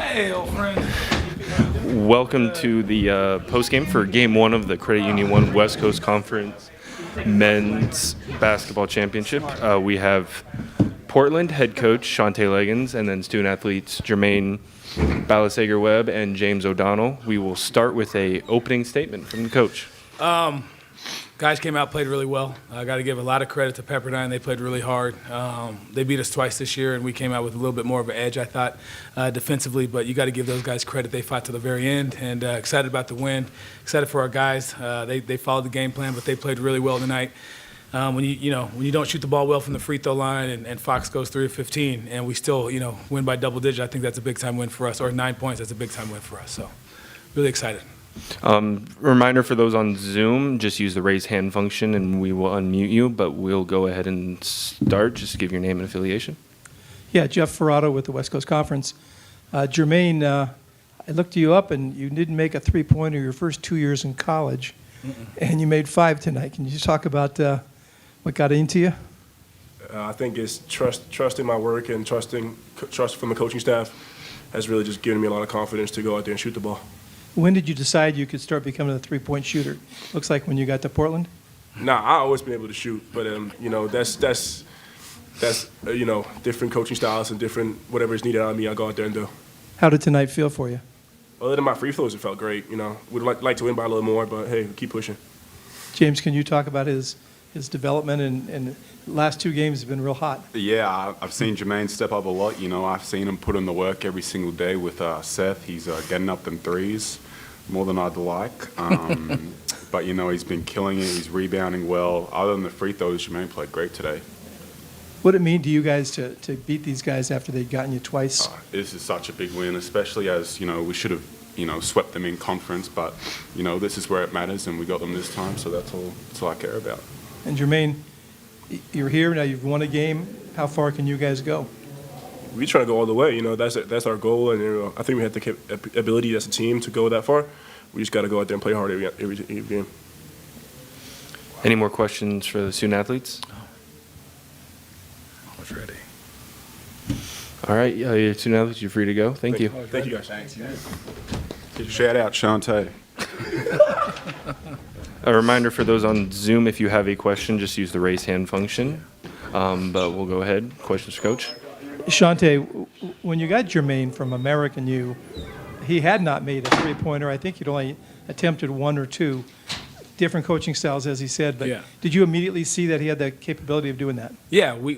Hey, old friend. Welcome to the postgame for Game 1 of the Credit Union 1 West Coast Conference Men's Basketball Championship. We have Portland head coach Shante Leggins and then student athletes Jermaine Balasager-Webb and James O'Donnell. We will start with a opening statement from the coach. Guys came out, played really well. I got to give a lot of credit to Pepperdine. They played really hard. They beat us twice this year, and we came out with a little bit more of an edge, I thought, defensively. But you got to give those guys credit. They fought to the very end, and excited about the win. Excited for our guys. They followed the game plan, but they played really well tonight. When you don't shoot the ball well from the free throw line, and Fox goes 3 of 15, and we still win by double digits, I think that's a big time win for us. Or 9 points, that's a big time win for us. So, really excited. Reminder for those on Zoom, just use the raise hand function and we will unmute you, but we'll go ahead and start. Just give your name and affiliation. Yeah, Jeff Ferrato with the West Coast Conference. Jermaine, I looked you up and you didn't make a three-pointer your first 2 years in college, and you made 5 tonight. Can you just talk about what got into you? I think it's trust in my work and trust from the coaching staff has really just given me a lot of confidence to go out there and shoot the ball. When did you decide you could start becoming a three-point shooter? Looks like when you got to Portland? Nah, I've always been able to shoot, but that's different coaching styles and different whatever is needed out of me. I go out there and do. How did tonight feel for you? Other than my free throws, it felt great. Would like to win by a little more, but hey, keep pushing. James, can you talk about his development and last 2 games have been real hot? Yeah, I've seen Jermaine step up a lot. I've seen him put in the work every single day with Seth. He's getting up them threes more than I'd like. But, he's been killing it. He's rebounding well. Other than the free throws, Jermaine played great today. What did it mean to you guys to beat these guys after they'd gotten you twice? This is such a big win, especially as, we should have, swept them in conference. But, this is where it matters, and we got them this time, so that's all I care about. And Jermaine, you're here now. You've won a game. How far can you guys go? We try to go all the way. That's our goal, and I think we have the ability as a team to go that far. We just got to go out there and play hard every game. Any more questions for the student athletes? I was ready. All right, student athletes, you're free to go. Thank you. Thank you, guys. Thanks. Shout out, Shante. A reminder for those on Zoom, if you have a question, just use the raise hand function. But we'll go ahead. Questions for Coach? Shante, when you got Jermaine from American U, he had not made a three-pointer. I think he'd only attempted 1 or 2. Different coaching styles, as he said. But Yeah. Did you immediately see that he had the capability of doing that? Yeah, we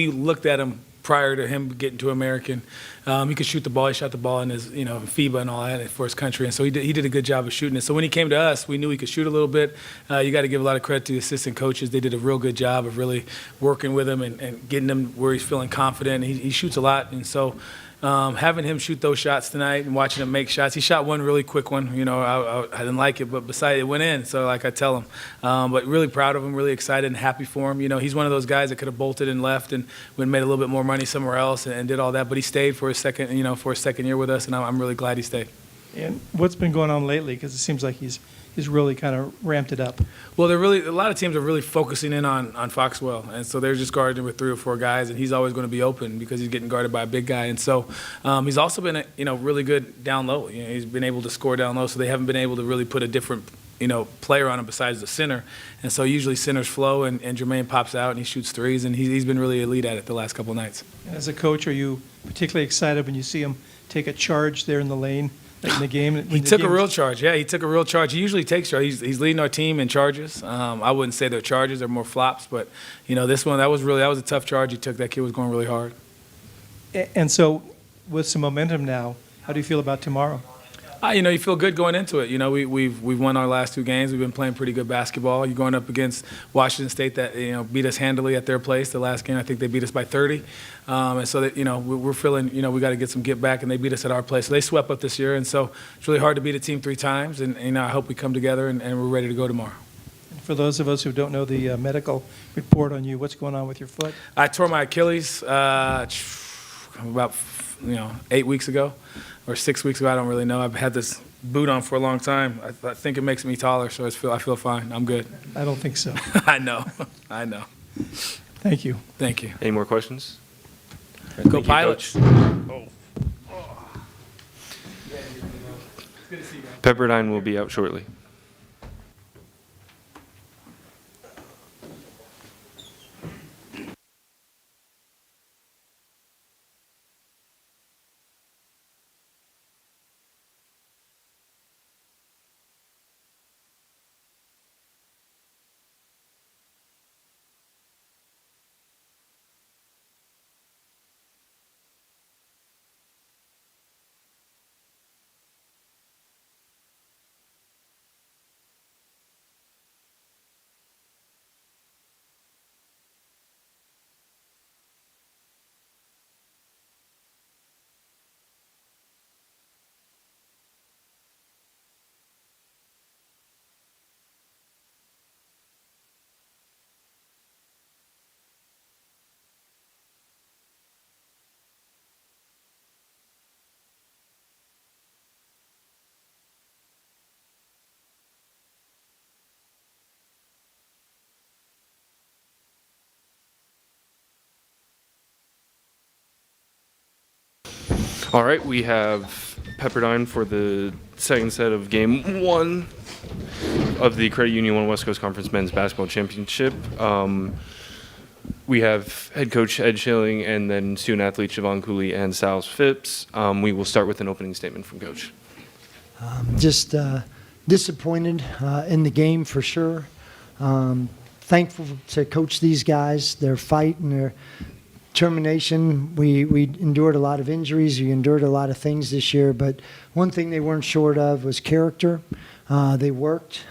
looked at him prior to him getting to American. He could shoot the ball. He shot the ball in his, FIBA and all that for his country, and so he did a good job of shooting it. So when he came to us, we knew he could shoot a little bit. You got to give a lot of credit to the assistant coaches. They did a real good job of really working with him and getting him where he's feeling confident. He shoots a lot, and so having him shoot those shots tonight and watching him make shots. He shot one really quick one. I didn't like it, but besides it went in. So like I tell him, but really proud of him, really excited and happy for him. He's one of those guys that could have bolted and left and would have made a little bit more money somewhere else and did all that. But he stayed for his second year with us, and I'm really glad he stayed. And what's been going on lately? Because it seems like he's really kind of ramped it up. Well, a lot of teams are really focusing in on Foxwell, and so they're just guarding with 3 or 4 guys, and he's always going to be open because he's getting guarded by a big guy. And so he's also been really good down low. He's been able to score down low, so they haven't been able to really put a different player on him besides the center. And so usually centers flow, and Jermaine pops out and he shoots threes, and he's been really elite at it the last couple of nights. And as a coach, are you particularly excited when you see him take a charge there in the lane? In the game, he took a real charge. Yeah, he took a real charge. He usually takes charge. He's leading our team in charges. I wouldn't say they're charges; they're more flops. But this one that was a tough charge he took. That kid was going really hard. And so, with some momentum now, how do you feel about tomorrow? You feel good going into it. We've won our last 2 games. We've been playing pretty good basketball. You're going up against Washington State that beat us handily at their place. The last game, I think they beat us by 30. And so that we're feeling we got to get some get back, and they beat us at our place. So they swept up this year, and so it's really hard to beat a team 3 times. And I hope we come together and we're ready to go tomorrow. For those of us who don't know the medical report on you, what's going on with your foot? I tore my Achilles about 8 weeks ago. Or 6 weeks ago, I don't really know. I've had this boot on for a long time. I think it makes me taller, so I feel fine. I'm good. I don't think so. I know. Thank you. Thank you. Any more questions? Go Pilots. Oh. Pepperdine will be out shortly. All right, we have Pepperdine for the second set of Game 1 of the Credit Union 1 West Coast Conference Men's Basketball Championship. We have head coach Ed Schilling and then student athletes Siobhan Cooley and Styles Phipps. We will start with an opening statement from Coach. Just disappointed in the game for sure. Thankful to coach these guys, their fight and their determination. We endured a lot of injuries. We endured a lot of things this year, but one thing they weren't short of was character. They worked.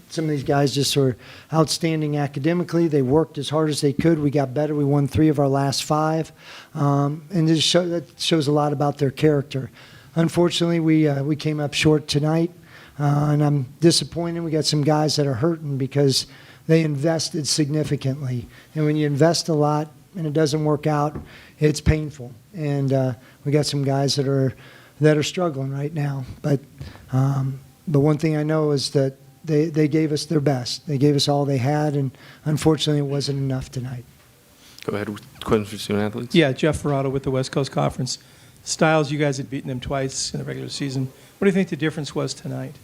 Some of these guys just were outstanding academically. They worked as hard as they could. We got better. We won 3 of our last 5. And that shows a lot about their character. Unfortunately, we came up short tonight, and I'm disappointed. We got some guys that are hurting because they invested significantly. And when you invest a lot and it doesn't work out, it's painful. And we got some guys that are struggling right now. But one thing I know is that they gave us their best. They gave us all they had, and unfortunately it wasn't enough tonight. Go ahead with questions for student athletes. Yeah, Jeff Ferrato with the West Coast Conference. Styles, you guys had beaten them twice in the regular season. What do you think the difference was tonight?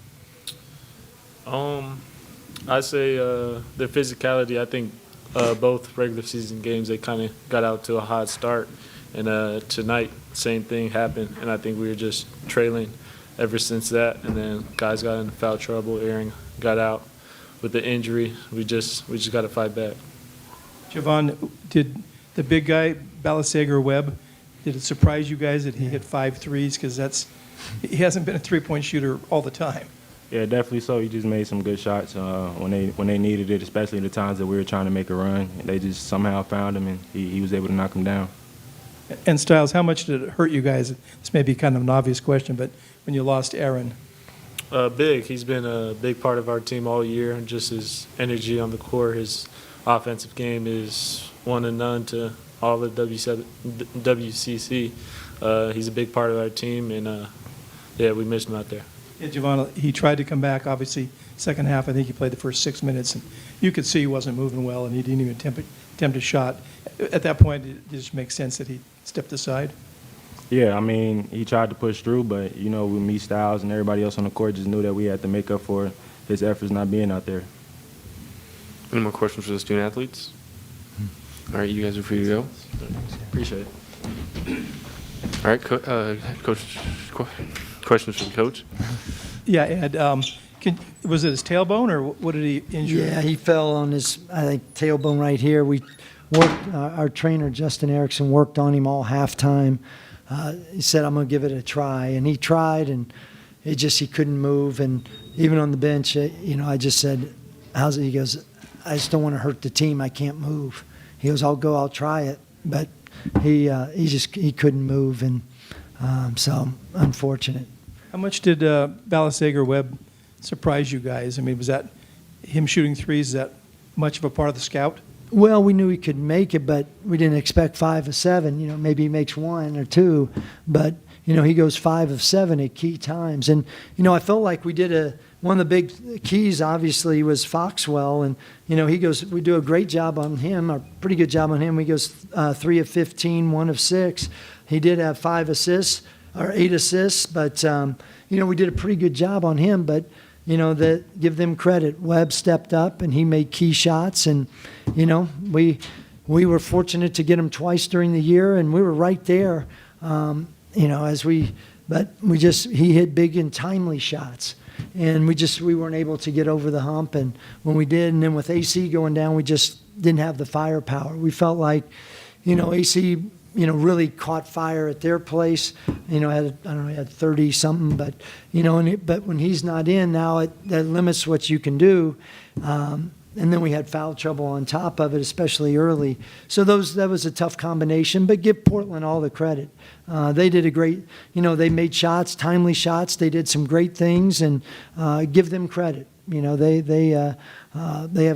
I say their physicality. I think both regular season games they kind of got out to a hot start, and tonight same thing happened. And I think we were just trailing ever since that. And then guys got into foul trouble. Aaron got out with the injury. We just got to fight back. Javon, did the big guy Balasager-Webb, did it surprise you guys that he hit 5 threes? Because he hasn't been a three-point shooter all the time. Yeah, definitely so. He just made some good shots when they needed it, especially the times that we were trying to make a run. They just somehow found him, and he was able to knock him down. And Styles, how much did it hurt you guys? This may be kind of an obvious question, but when you lost Aaron. Big. He's been a big part of our team all year, and just his energy on the court, his offensive game is one and none to all the WCC. He's a big part of our team, and we missed him out there. Yeah, Javon, he tried to come back. Obviously, second half, I think he played the first 6 minutes, and you could see he wasn't moving well, and he didn't even attempt a shot. At that point, it just makes sense that he stepped aside. Yeah, I mean, he tried to push through, but, with me, Styles, and everybody else on the court just knew that we had to make up for his efforts not being out there. Any more questions for the student athletes? All right, you guys are free to go. Appreciate it. All right, Coach, questions for the coach? Yeah, Ed, was it his tailbone, or what did he injure? Yeah, he fell on his, I think, tailbone right here. We worked, our trainer, Justin Erickson, worked on him all halftime. He said, I'm going to give it a try. And he tried, and he couldn't move. And even on the bench, I just said, how's it? He goes, I just don't want to hurt the team. I can't move. He goes, I'll try it. But he couldn't move. And so, unfortunate. How much did Balasager-Webb surprise you guys? I mean, was that him shooting threes? Is that much of a part of the scout? Well, we knew he could make it, but we didn't expect 5 of 7. Maybe he makes 1 or 2, but he goes 5 of 7 at key times. And I felt like we did one of the big keys. Obviously, was Foxwell, and he goes. We do a great job on him, a pretty good job on him. He goes 3 of 15, 1 of 6. He did have 5 assists. or 8 assists. But we did a pretty good job on him. But give them credit. Webb stepped up and he made key shots, and we were fortunate to get him twice during the year, and we were right there. He hit big and timely shots, and we weren't able to get over the hump. And when we did, and then with AC going down, we just didn't have the firepower. We felt like, AC, really caught fire at their place. He had 30 something, but but when he's not in now, that limits what you can do. And then we had foul trouble on top of it, especially early. So that was a tough combination, but give Portland all the credit. They did a great, they made shots, timely shots. They did some great things, and give them credit. They have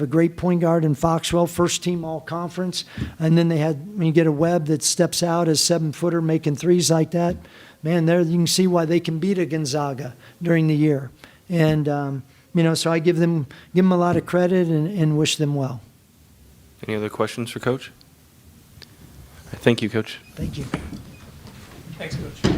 a great point guard in Foxwell, first team all conference. And then when you get a Webb that steps out as 7-footer making threes like that, man, there you can see why they can beat a Gonzaga during the year. And, so I give them a lot of credit and wish them well. Any other questions for Coach? Thank you, Coach. Thank you. Thanks, Coach.